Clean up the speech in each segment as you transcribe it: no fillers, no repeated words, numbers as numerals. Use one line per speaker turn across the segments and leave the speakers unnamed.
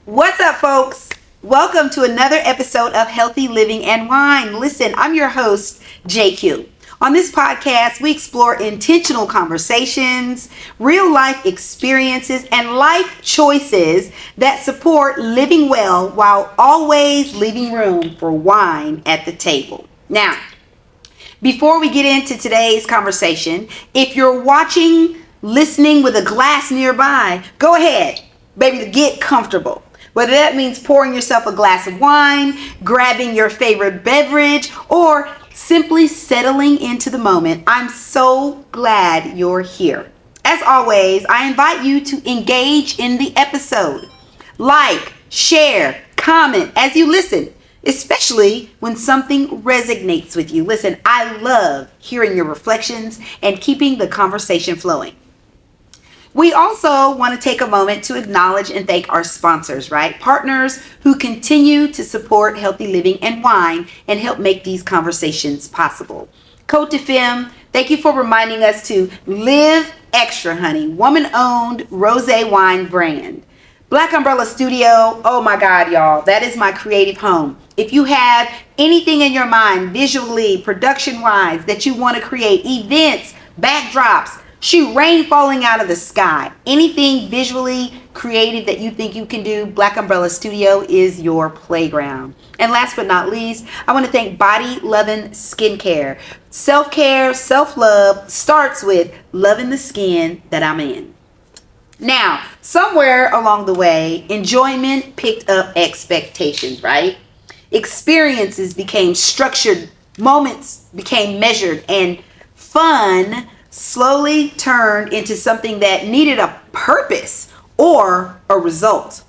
What's up, folks? Welcome to another episode of Healthy Living and Wine. Listen, I'm your host, JQ. On this podcast, we explore intentional conversations, real life experiences, and life choices that support living well while always leaving room for wine at the table. Now, before we get into today's conversation, if you're watching, listening with a glass nearby, go ahead, baby, get comfortable. Whether that means pouring yourself a glass of wine, grabbing your favorite beverage, or simply settling into the moment, I'm so glad you're here. As always, I invite you to engage in the episode. Like, share, comment as you listen, especially when something resonates with you. Listen, I love hearing your reflections and keeping the conversation flowing. We also want to take a moment to acknowledge and thank our sponsors, right? Partners who continue to support Healthy Living and Wine and help make these conversations possible. Cote de Femme, thank you for reminding us to live extra, honey. Woman-owned rosé wine brand. Black Umbrella Studio, oh my God, y'all, that is my creative home. If you have anything in your mind, visually, production-wise, that you want to create, events, backdrops, shoot, rain falling out of the sky, anything visually creative that you think you can do, Black Umbrella Studio is your playground. And last but not least, I want to thank Body Lovin' Skincare. Self-care, self-love starts with loving the skin that I'm in. Now, somewhere along the way, enjoyment picked up expectations, right? Experiences became structured, moments became measured, and fun slowly turned into something that needed a purpose or a result.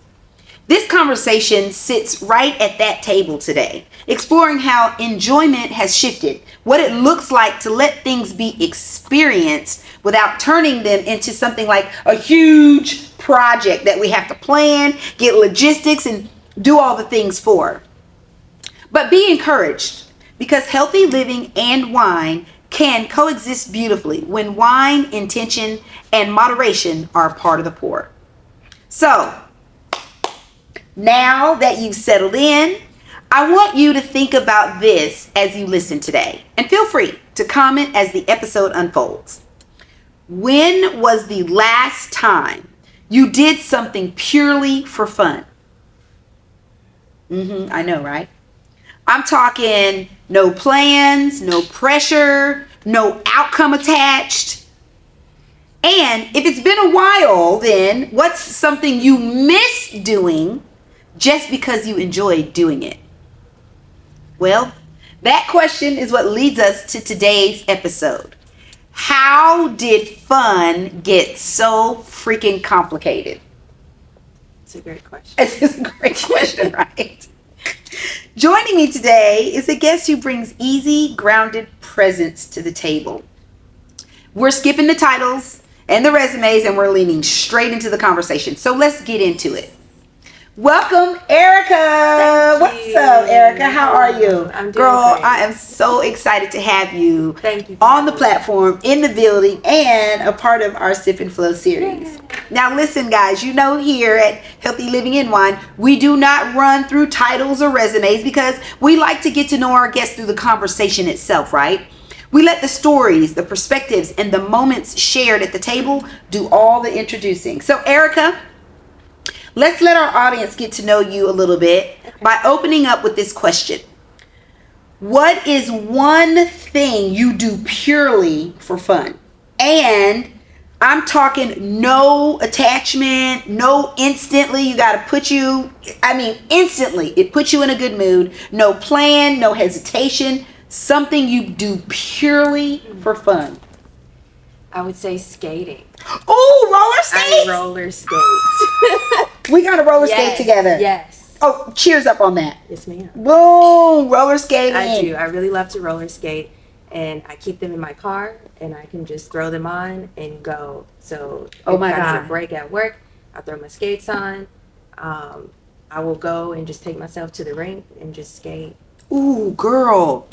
This conversation sits right at that table today, exploring how enjoyment has shifted, what it looks like to let things be experienced without turning them into something like a huge project that we have to plan, get logistics, and do all the things for. But be encouraged, because healthy living and wine can coexist beautifully when wine, intention, and moderation are part of the pour. So, now that you've settled in, I want you to think about this as you listen today. And feel free to comment as the episode unfolds. When was the last time you did something purely for fun? I know, right? I'm talking no plans, no pressure, no outcome attached. And if it's been a while, then what's something you miss doing just because you enjoy doing it? Well, that question is what leads us to today's episode. How did fun get so freaking complicated?
It's a great question.
It's a great question, right? Joining me today is a guest who brings easy, grounded presence to the table. We're skipping the titles and the resumes and we're leaning straight into the conversation. So let's get into it. Welcome, Erika. What's up, Erika? How are you?
I'm doing
Girl,
great.
I am so excited to have you,
Thank you
on the platform, in the building, and a part of our Sip and Flow series. Now listen, guys, you know here at Healthy Living and Wine, we do not run through titles or resumes because we like to get to know our guests through the conversation itself, right? We let the stories, the perspectives, and the moments shared at the table do all the introducing. So, Erika, let's let our audience get to know you a little bit by opening up with this question. What is one thing you do purely for fun? And I'm talking no attachment, no instantly, instantly, it puts you in a good mood. No plan, no hesitation, something you do purely for fun.
I would say skating.
Oh, roller skates!
I roller skate.
We got to roller skate together.
Yes.
Oh, cheers up on that.
Yes, ma'am.
Boom, roller skating.
I do. I really love to roller skate, and I keep them in my car, and I can just throw them on and go. So
Oh my
if I need
God.
a break at work, I throw my skates on. I will go and just take myself to the rink and just skate.
Ooh, girl.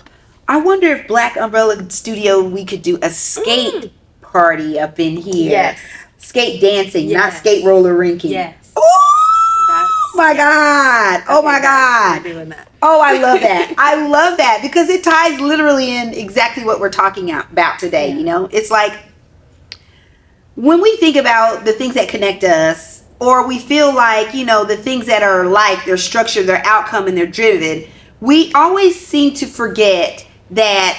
I wonder if Black Umbrella Studio, we could do a skate party up in here.
Yes.
Skate dancing, not
Yes.
skate roller rinking.
Yes.
Oh my God. Oh
Okay,
my God.
we're doing that.
Oh, I love that. I love that because it ties literally in exactly what we're talking about today.
Yeah.
You know, it's like when we think about the things that connect us, or we feel like, you know, the things that are like their structure, their outcome, and they're driven, we always seem to forget that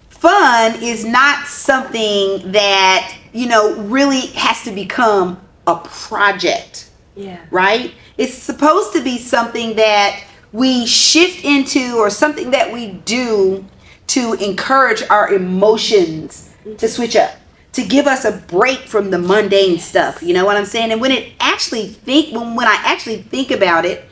fun is not something that, you know, really has to become a project.
Yeah.
Right? It's supposed to be something that we shift into, or something that we do to encourage our emotions to switch up, to give us a break from the mundane stuff. You know what I'm saying? And when I actually think about it,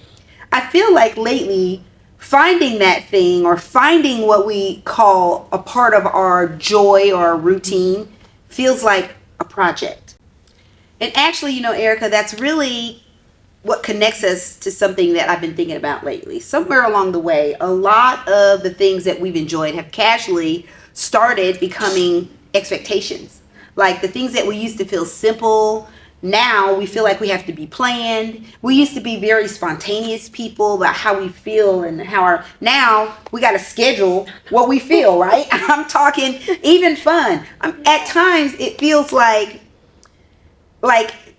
I feel like lately finding that thing, or finding what we call a part of our joy or our routine, feels like a project. And actually, you know, Erika, that's really what connects us to something that I've been thinking about lately. Somewhere along the way, a lot of the things that we've enjoyed have casually started becoming expectations. Like the things that we used to feel simple, now we feel like we have to be planned. We used to be very spontaneous people about how we feel, and now we got to schedule what we feel, right? I'm talking even fun. At times it feels like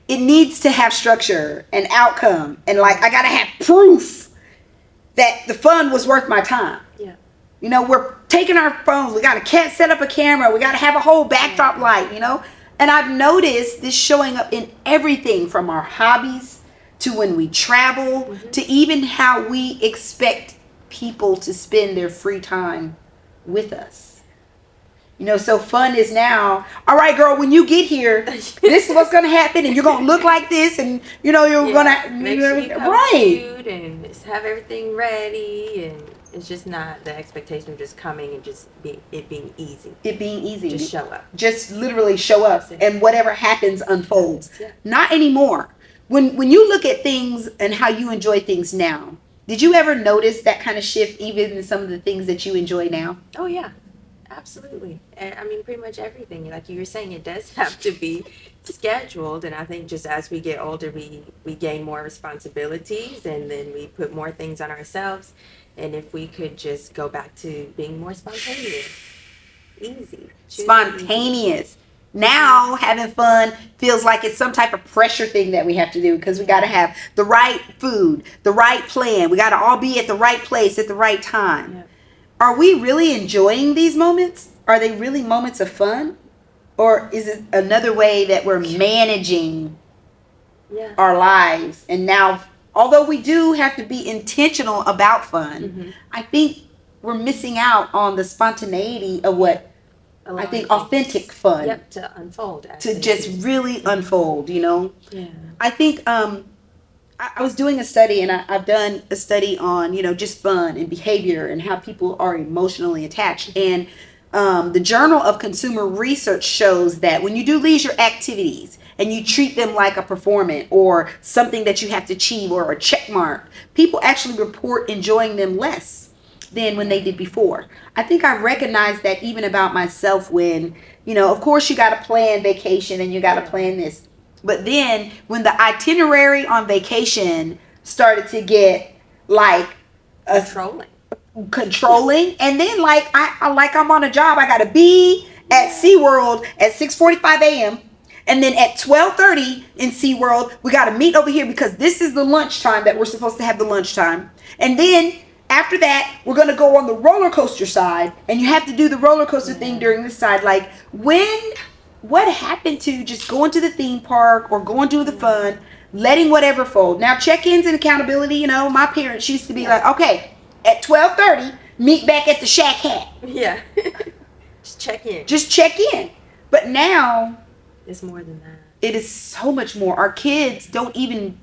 it needs to have structure and outcome, and like I gotta have proof that the fun was worth my time.
Yeah.
You know, we're taking our phones, we gotta set up a camera, we gotta have a whole backdrop light, you know. And I've noticed this showing up in everything from our hobbies to when we travel, to even how we expect people to spend their free time with us. You know, so fun is now, all right, girl, when you get here, this is what's going to happen, and you're going to look like this, and, you know, you're going to,
make sure you come
right.
cute and just have everything ready, and it's just not the expectation of just coming and just being easy.
It being easy.
Just show up.
Just literally show up, and whatever happens unfolds.
Yeah.
Not anymore. When you look at things and how you enjoy things now, did you ever notice that kind of shift even in some of the things that you enjoy now?
Oh, yeah. Absolutely. I mean, pretty much everything. Like you were saying, it does have to be scheduled. And I think just as we get older, we gain more responsibilities, and then we put more things on ourselves. And if we could just go back to being more spontaneous, easy.
Spontaneous. Easy. Now having fun feels like it's some type of pressure thing that we have to do, because we got to have the right food, the right plan. We got to all be at the right place at the right time. Yeah. Are we really enjoying these moments? Are they really moments of fun? Or is it another way that we're managing our lives? And now, although we do have to be intentional about fun, I think we're missing out on the spontaneity of what I think authentic fun.
Yep, to unfold.
To just really unfold, you know?
Yeah.
I think I was doing a study, and I've done a study on, you know, just fun and behavior and how people are emotionally attached. And the Journal of Consumer Research shows that when you do leisure activities and you treat them like a performance or something that you have to achieve or a check mark, people actually report enjoying them less than when they did before. I think I recognized that even about myself when, you know, of course you got to plan vacation and you got to plan this. But then when the itinerary on vacation started to get like controlling, and then like I'm on a job, I gotta be at SeaWorld at 6:45 a.m. and then at 12:30 in SeaWorld we gotta meet over here because this is the lunchtime that we're supposed to have the lunchtime. And then after that we're gonna go on the roller coaster side, and you have to do the roller coaster thing during this side. Like what happened to just going to the theme park or going to the fun, letting whatever fold? Now, check-ins and accountability, you know, my parents used to be like, okay, at 12:30, meet back at the Shack Hat.
Yeah. Just check in.
But now,
it's more than that.
It is so much more. Our kids don't even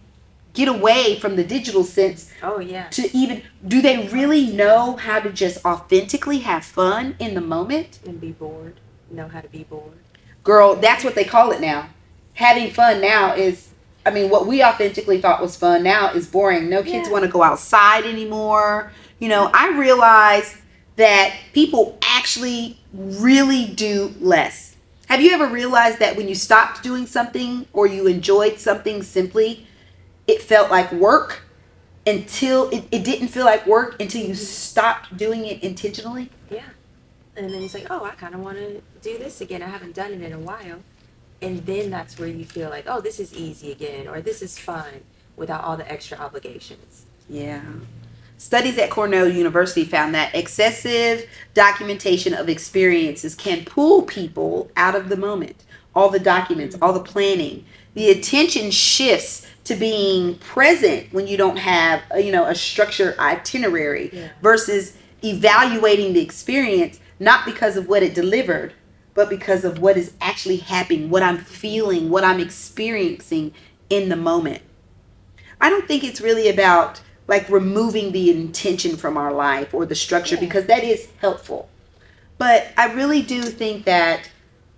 get away from the digital sense.
Oh, yeah.
Do they really know how to just authentically have fun in the moment?
And be bored. Know how to be bored.
Girl, that's what they call it now. Having fun now is, I mean, what we authentically thought was fun now is boring. No kids want to go outside anymore. You know, I realize that people actually really do less. Have you ever realized that when you stopped doing something or you enjoyed something simply, it felt like work until it didn't feel like work until you stopped doing it intentionally?
Yeah. And then it's like, oh, I kind of want to do this again. I haven't done it in a while. And then that's where you feel like, oh, this is easy again, or this is fun without all the extra obligations.
Yeah. Studies at Cornell University found that excessive documentation of experiences can pull people out of the moment. All the documents, all the planning. The attention shifts to being present when you don't have a structured itinerary versus evaluating the experience, not because of what it delivered, but because of what is actually happening, what I'm feeling, what I'm experiencing in the moment. I don't think it's really about like removing the intention from our life or the structure, because that is helpful. But I really do think that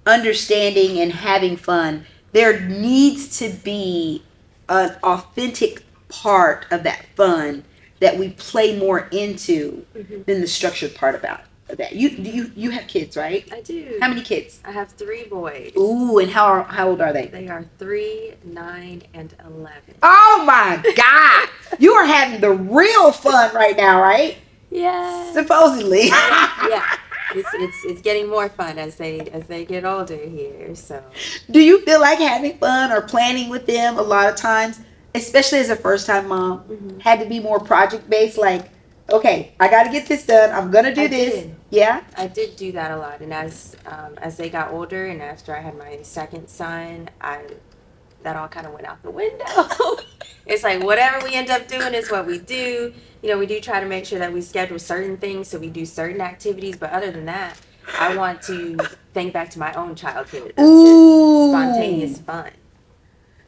understanding and having fun, there needs to be an authentic part of that fun that we play more into than the structured part about that. You have kids, right?
I do.
How many kids?
I have 3 boys.
Ooh, and how old are they?
They are 3, 9, and 11.
Oh my God! You are having the real fun right now, right?
Yeah.
Supposedly.
Yeah. It's getting more fun as they get older here. So.
Do you feel like having fun or planning with them a lot of times, especially as a first time mom, had to be more project based? Like, okay, I got to get this done. I'm gonna do this.
Did.
Yeah.
I did do that a lot, and as they got older, and after I had my second son, that all kind of went out the window. It's like whatever we end up doing is what we do. We do try to make sure that we schedule certain things, so we do certain activities. But other than that, I want to think back to my own childhood of just spontaneous fun,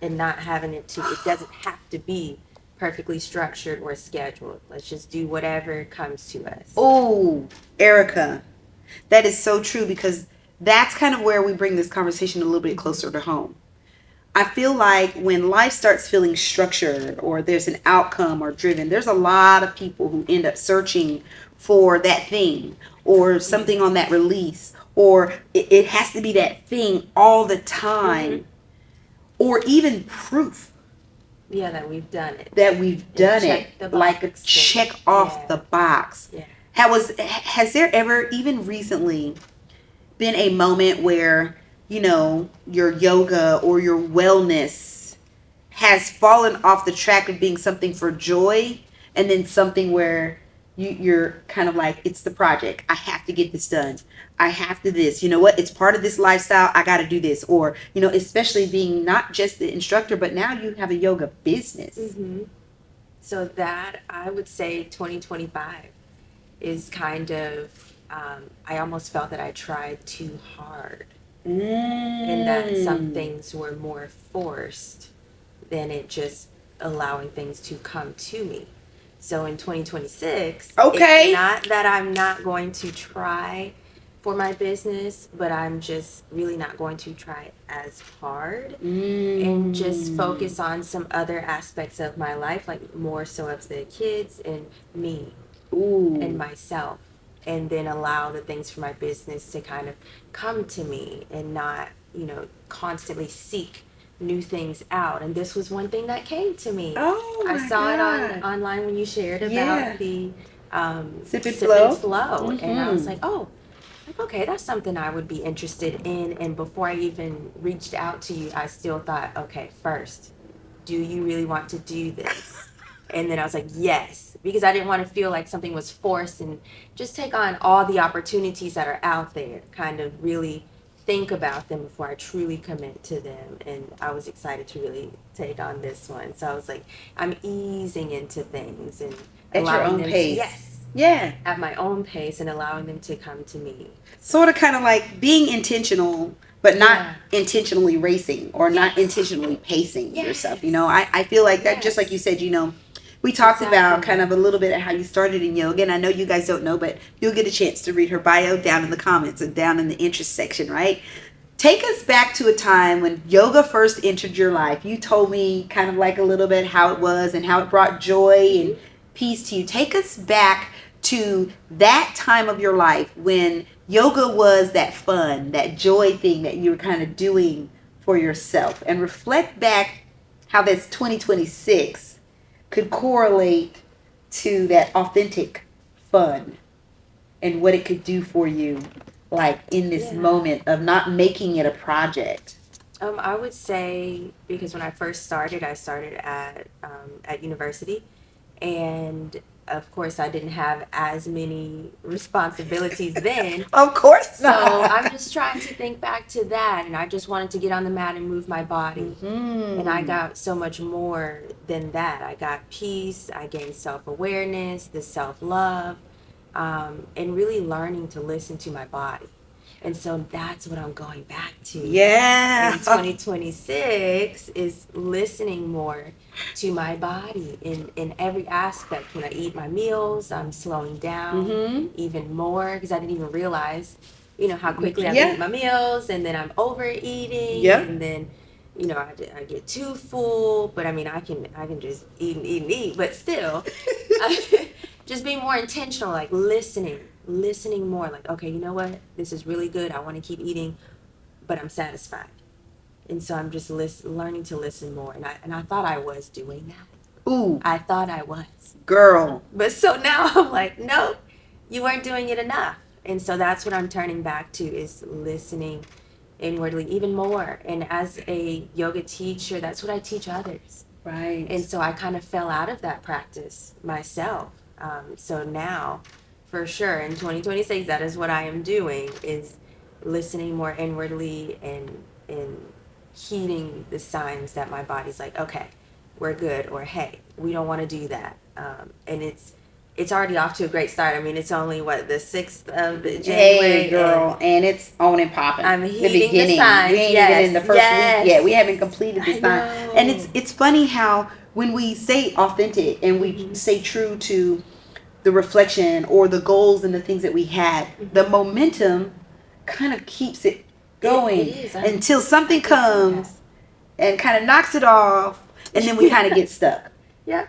and not having it doesn't have to be perfectly structured or scheduled. Let's just do whatever comes to us.
Oh, Erika, that is so true, because that's kind of where we bring this conversation a little bit closer to home. I feel like when life starts feeling structured or there's an outcome or driven, there's a lot of people who end up searching for that thing or something on that release, or it has to be that thing all the time, or even proof.
Yeah, that we've done it.
That we've done it, like a check off the box.
Yeah.
Has there ever, even recently, been a moment where your yoga or your wellness has fallen off the track of being something for joy, and then something where you're kind of like, it's the project. I have to get this done. I have to this. You know what? It's part of this lifestyle. I got to do this. Or, especially being not just the instructor, but now you have a yoga business.
So that, I would say 2025 is kind of, I almost felt that I tried too hard. And that some things were more forced than it just allowing things to come to me. So in 2026, it's not that I'm not going to try for my business, but I'm just really not going to try as hard and just focus on some other aspects of my life, like more so of the kids and me and myself. And then allow the things for my business to kind of come to me and not, constantly seek new things out. And this was one thing that came to me. I saw it online when you shared about the Sip and Flow. And I was like, okay, that's something I would be interested in. And before I even reached out to you, I still thought, okay, first, do you really want to do this? And then I was like, yes, because I didn't want to feel like something was forced, and just take on all the opportunities that are out there, kind of really think about them before I truly commit to them. And I was excited to really take on this one. So I was like, I'm easing into things and
at your own pace.
At my own pace, and allowing them to come to me.
Sort of kind of like being intentional, but not intentionally racing or not intentionally pacing yourself. I feel like that, just like you said, we talked about kind of a little bit of how you started in yoga, and I know you guys don't know, but you'll get a chance to read her bio down in the comments and down in the interest section, right? Take us back to a time when yoga first entered your life. You told me kind of like a little bit how it was and how it brought joy and peace to you. Take us back to that time of your life when yoga was that fun, that joy thing that you were kind of doing for yourself, and reflect back how this 2026 could correlate to that authentic fun and what it could do for you, like in this
Yeah.
moment of not making it a project.
I would say because when I started at university, and of course, I didn't have as many responsibilities then.
Of course
So
not.
I'm just trying to think back to that, and I just wanted to get on the mat and move my body. And I got so much more than that. I got peace, I gained self awareness, the self love, and really learning to listen to my body. And so that's what I'm going back to
Yeah.
in 2026 is listening more to my body in every aspect. When I eat my meals, I'm slowing down even more because I didn't even realize, how quickly I'm
Yeah.
eating my meals, and then I'm overeating,
Yeah.
and then, I get too full. But I mean, I can just eat and eat and eat, but still, just being more intentional, like listening more, like, okay, you know what, this is really good, I want to keep eating, but I'm satisfied. And so I'm just learning to listen more, and I thought I was doing that.
Ooh,
I thought I was,
girl.
but so now I'm like, nope, you weren't doing it enough. And so that's what I'm turning back to, is listening inwardly even more. And as a yoga teacher, that's what I teach others.
Right.
And so I kind of fell out of that practice myself. So now, for sure, in 2026, that is what I am doing, is listening more inwardly and heeding the signs that my body's like, okay, we're good, or hey, we don't want to do that. And it's already off to a great start. I mean, it's only the 6th of January.
Hey, girl, and it's on and popping.
I'm
The
heeding the
beginning.
signs.
We ain't
Yes,
even in the first
yes.
week yet. We haven't completed this
I
time.
know.
And it's funny how when we say authentic and we stay true to the reflection or the goals and the things that we had, the momentum kind of keeps it going
It is.
until something
I can see
comes and kind of knocks it off, and then we kind of get stuck.
Yeah.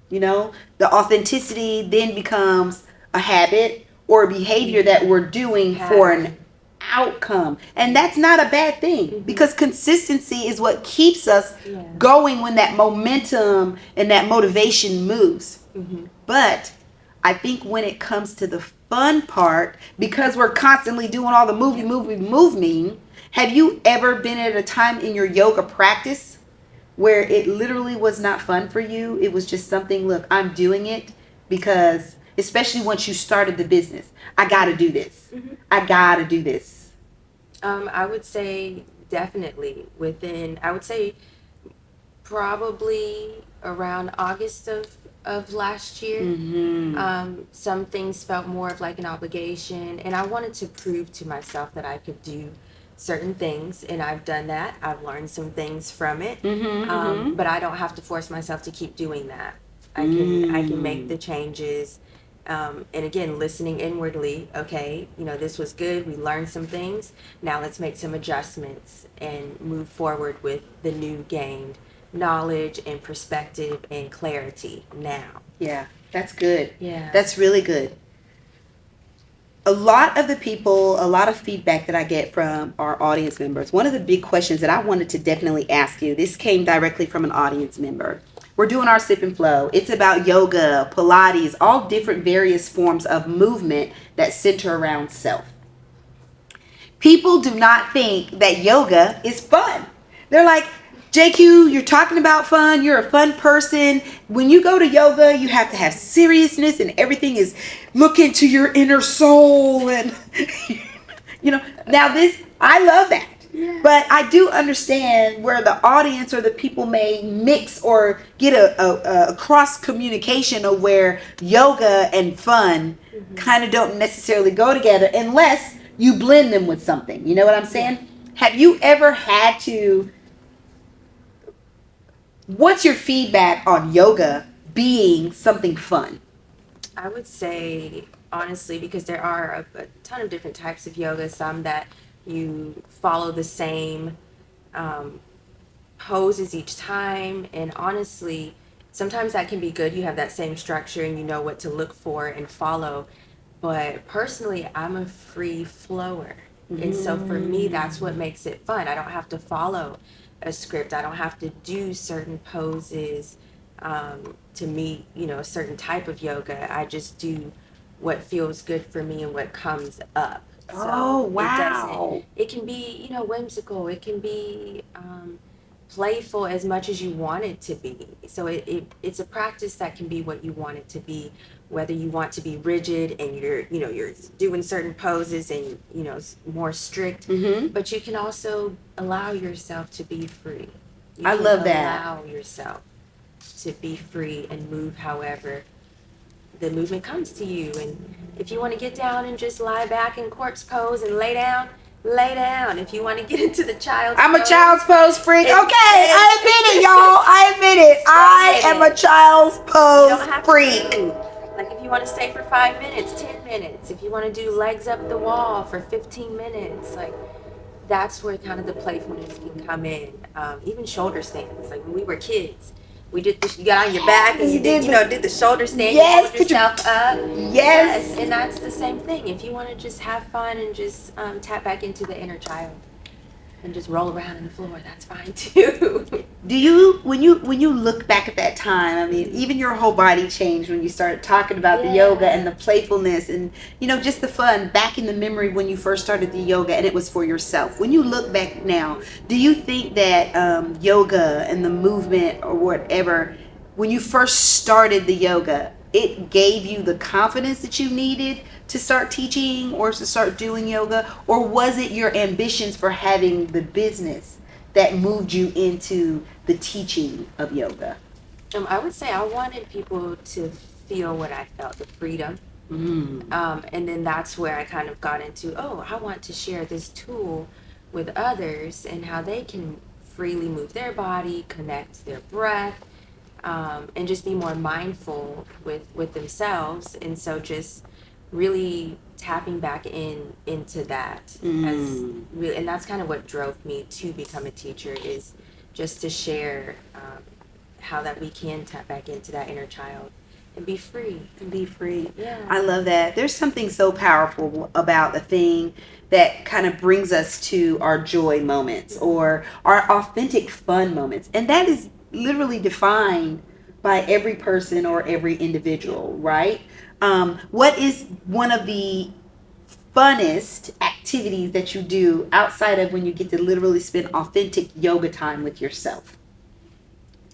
You know, the authenticity then becomes a habit or a behavior that we're doing for an outcome. And that's not a bad thing, because consistency is what keeps us going when that momentum and that motivation moves. But I think when it comes to the fun part, because we're constantly doing all the moving, have you ever been at a time in your yoga practice where it literally was not fun for you? It was just something, look, I'm doing it because, especially once you started the business, I got to do this. I got to do this.
I would say definitely I would say probably around August of last year. Some things felt more of like an obligation, and I wanted to prove to myself that I could do certain things, and I've done that. I've learned some things from it, but I don't have to force myself to keep doing that. I can make the changes, and again, listening inwardly. Okay, this was good. We learned some things. Now let's make some adjustments and move forward with the new gained knowledge and perspective and clarity now.
Yeah, that's good.
Yeah.
That's really good. A lot of feedback that I get from our audience members, one of the big questions that I wanted to definitely ask you, this came directly from an audience member. We're doing our sip and flow. It's about yoga, Pilates, all different various forms of movement that center around self. People do not think that yoga is fun. They're like, JQ, you're talking about fun. You're a fun person. When you go to yoga, you have to have seriousness, and everything is look into your inner soul. And, now I love that. Yeah. But I do understand where the audience or the people may mix or get a cross communication of where yoga and fun kind of don't necessarily go together unless you blend them with something. You know what I'm saying? Yeah. Have you ever had to... What's your feedback on yoga being something fun?
I would say, honestly, because there are a ton of different types of yoga, some that you follow the same poses each time, and honestly, sometimes that can be good. You have that same structure and you know what to look for and follow. But personally, I'm a free flower. And so for me, that's what makes it fun. I don't have to follow a script. I don't have to do certain poses to meet, a certain type of yoga. I just do what feels good for me and what comes up.
Oh,
So
wow.
it can be, whimsical. It can be playful as much as you want it to be. So it's a practice that can be what you want it to be, whether you want to be rigid and you're doing certain poses and, more strict,
Mm-hmm.
but you can also allow yourself to be free. You
I
can
love that.
allow yourself to be free and move however the movement comes to you. And if you want to get down and just lie back in corpse pose and lay down, lay down. If you want to get into the child's
I'm a
pose,
child's pose freak. Okay,
and
I admit it, y'all. I admit it. I
stay in
am a
it.
child's
You
pose
don't have
freak.
to. Like if you want to stay for 5 minutes, 10 minutes. If you want to do legs up the wall for 15 minutes, like that's where kind of the playfulness can come in. Even shoulder stands. Like when we were kids, we did this. You got on your back and you did, did the shoulder stand.
Yes,
You pulled yourself up.
Yes.
And that's the same thing. If you want to just have fun and just tap back into the inner child and just roll around on the floor, that's fine too.
Do you when you look back at that time, I mean, even your whole body changed when you started talking about the yoga and the playfulness and just the fun back in the memory when you first started the yoga and it was for yourself. When you look back now, do you think that yoga and the movement or whatever, when you first started the yoga, it gave you the confidence that you needed to start teaching or to start doing yoga, or was it your ambitions for having the business that moved you into the teaching of yoga?
I would say I wanted people to feel what I felt, the freedom. And then that's where I kind of got into, I want to share this tool with others and how they can freely move their body, connect their breath, and just be more mindful with themselves. And so just really tapping back into that as really, and that's kind of what drove me to become a teacher, is just to share how that we can tap back into that inner child and be free.
Yeah. I love that. There's something so powerful about the thing that kind of brings us to our joy moments or our authentic fun moments. And that is literally defined by every person or every individual, right? What is one of the funnest activities that you do outside of when you get to literally spend authentic yoga time with yourself?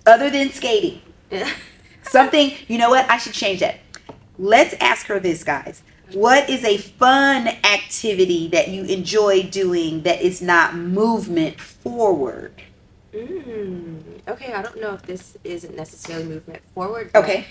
Other than skating. Something, you know what? I should change that. Let's ask her this, guys. What is a fun activity that you enjoy doing that is not movement forward?
Okay, I don't know if this isn't necessarily movement forward. But,
Okay.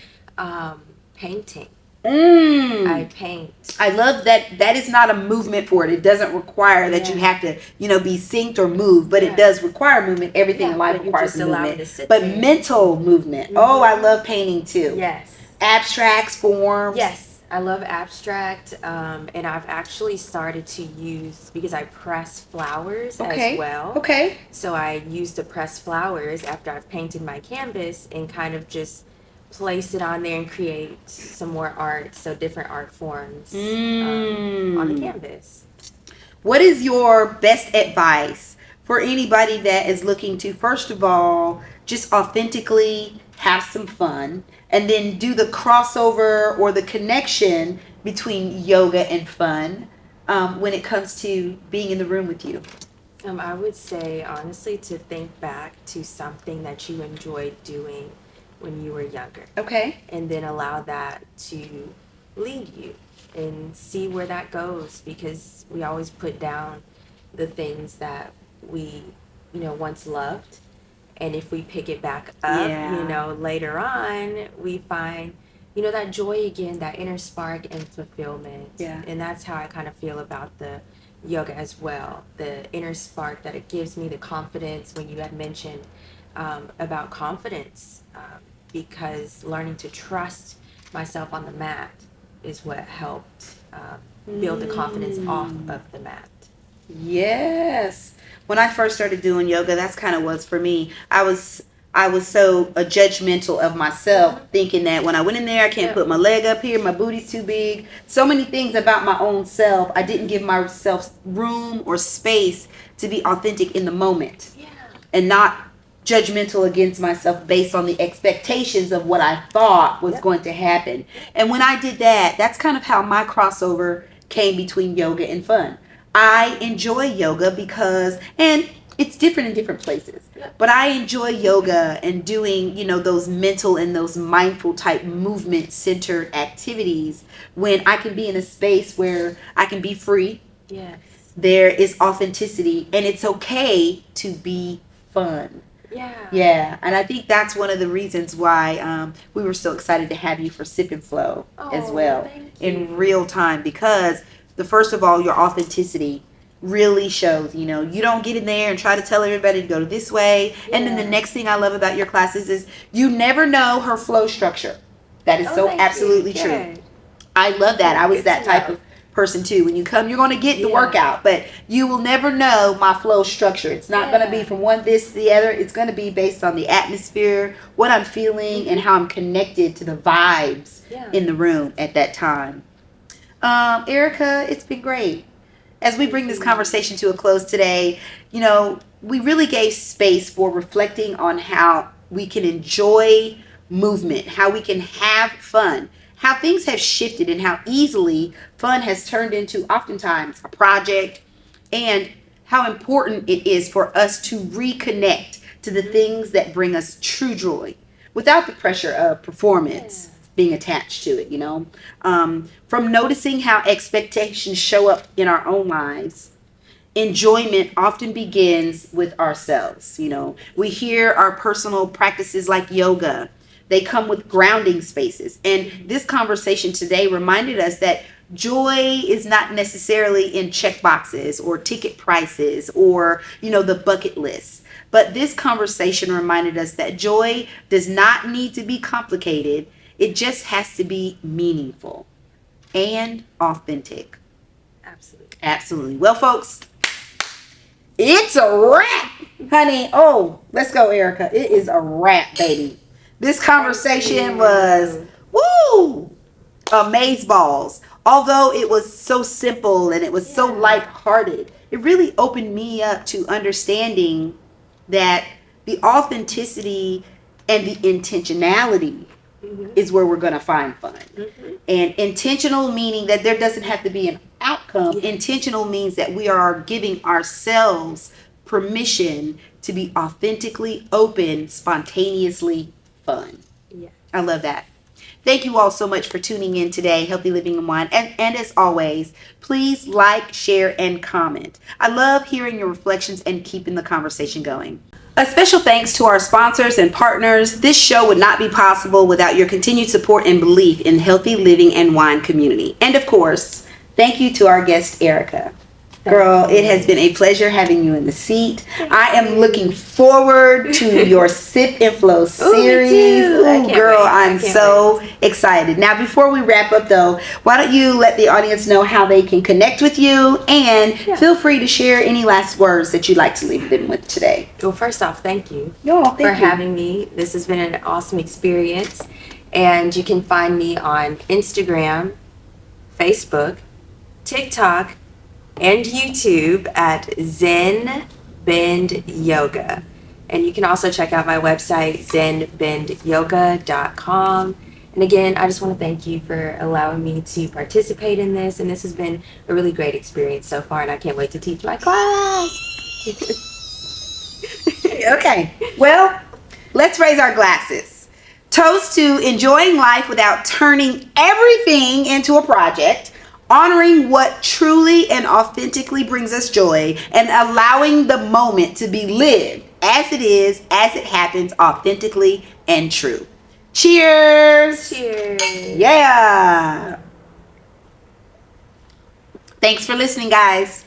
Painting. I paint.
I love that. That is not a movement forward. It doesn't require that you have to, be synced or move, but it does require movement. Everything in life requires movement. But mental movement. Oh, I love painting too.
Yes.
Abstracts, forms.
Yes. I love abstract, and I've actually started to use, because I press flowers as well.
Okay.
So I use the pressed flowers after I've painted my canvas and kind of just place it on there and create some more art, so different art forms on the canvas.
What is your best advice for anybody that is looking to, first of all, just authentically have some fun, and then do the crossover or the connection between yoga and fun when it comes to being in the room with you?
I would say, honestly, to think back to something that you enjoyed doing when you were younger.
Okay.
And then allow that to lead you and see where that goes, because we always put down the things that we, once loved. And if we pick it back up, later on, we find, that joy again, that inner spark and fulfillment.
Yeah.
And that's how I kind of feel about the yoga as well. The inner spark that it gives me, the confidence, when you had mentioned about confidence, because learning to trust myself on the mat is what helped build the confidence off of the mat.
Yes. When I first started doing yoga, that's kind of was for me. I was so judgmental of myself, thinking that when I went in there, I can't put my leg up here, my booty's too big. So many things about my own self. I didn't give myself room or space to be authentic in the moment.
Yeah.
and not judgmental against myself based on the expectations of what I thought was going to happen. And when I did that, that's kind of how my crossover came between yoga and fun. I enjoy yoga because, and it's different in different places, but I enjoy yoga and doing, those mental and those mindful type movement centered activities when I can be in a space where I can be free.
Yes.
There is authenticity, and it's okay to be fun.
Yeah.
And I think that's one of the reasons why we were so excited to have you for Sip and Flow as well in real time, because first of all, your authenticity really shows. You don't get in there and try to tell everybody to go this way. And then the next thing I love about your classes is you never know her flow structure. That is so absolutely true. I love that. I was that type of person too. When you come, you're going to get the workout, but you will never know my flow structure. It's not going to be from one this to the other. It's going to be based on the atmosphere, what I'm feeling, and how I'm connected to the vibes in the room at that time. Erika, it's been great. As we bring this conversation to a close today, we really gave space for reflecting on how we can enjoy movement, how we can have fun, how things have shifted, and how easily fun has turned into oftentimes a project, and how important it is for us to reconnect to the things that bring us true joy without the pressure of performance being attached to it. From noticing how expectations show up in our own lives, enjoyment often begins with ourselves. We hear our personal practices like yoga. They come with grounding spaces. And this conversation today reminded us that joy is not necessarily in check boxes or ticket prices or, the bucket list. But this conversation reminded us that joy does not need to be complicated. It just has to be meaningful and authentic. Absolutely. Well, folks, it's a wrap, honey. Oh, let's go, Erika. It is a wrap, baby. This conversation was, amazeballs. Although it was so simple and it was so lighthearted, it really opened me up to understanding that the authenticity and the intentionality is where we're going to find fun. And intentional meaning that there doesn't have to be an outcome. Intentional means that we are giving ourselves permission to be authentically open, spontaneously fun. I love that. Thank you all so much for tuning in today, Healthy Living and Wine. And as always, please like, share, and comment. I love hearing your reflections and keeping the conversation going. A special thanks to our sponsors and partners. This show would not be possible without your continued support and belief in Healthy Living and Wine community. And of course, thank you to our guest, Erika. Girl, it has been a pleasure having you in the seat. I am looking forward to your Sip and Flow series. Ooh, girl, I'm so excited. Now, before we wrap up, though, why don't you let the audience know how they can connect with you, and feel free to share any last words that you'd like to leave them with today.
Well, first off, thank you
for
having me. This has been an awesome experience. And you can find me on Instagram, Facebook, TikTok, and YouTube at Zen Bend Yoga. And you can also check out my website, zenbendyoga.com. And again, I just want to thank you for allowing me to participate in this. And this has been a really great experience so far, and I can't wait to teach my class.
Okay, well, let's raise our glasses. Toast to enjoying life without turning everything into a project, honoring what truly and authentically brings us joy, and allowing the moment to be lived as it is, as it happens, authentically and true. Cheers!
Cheers!
Yeah! Thanks for listening, guys.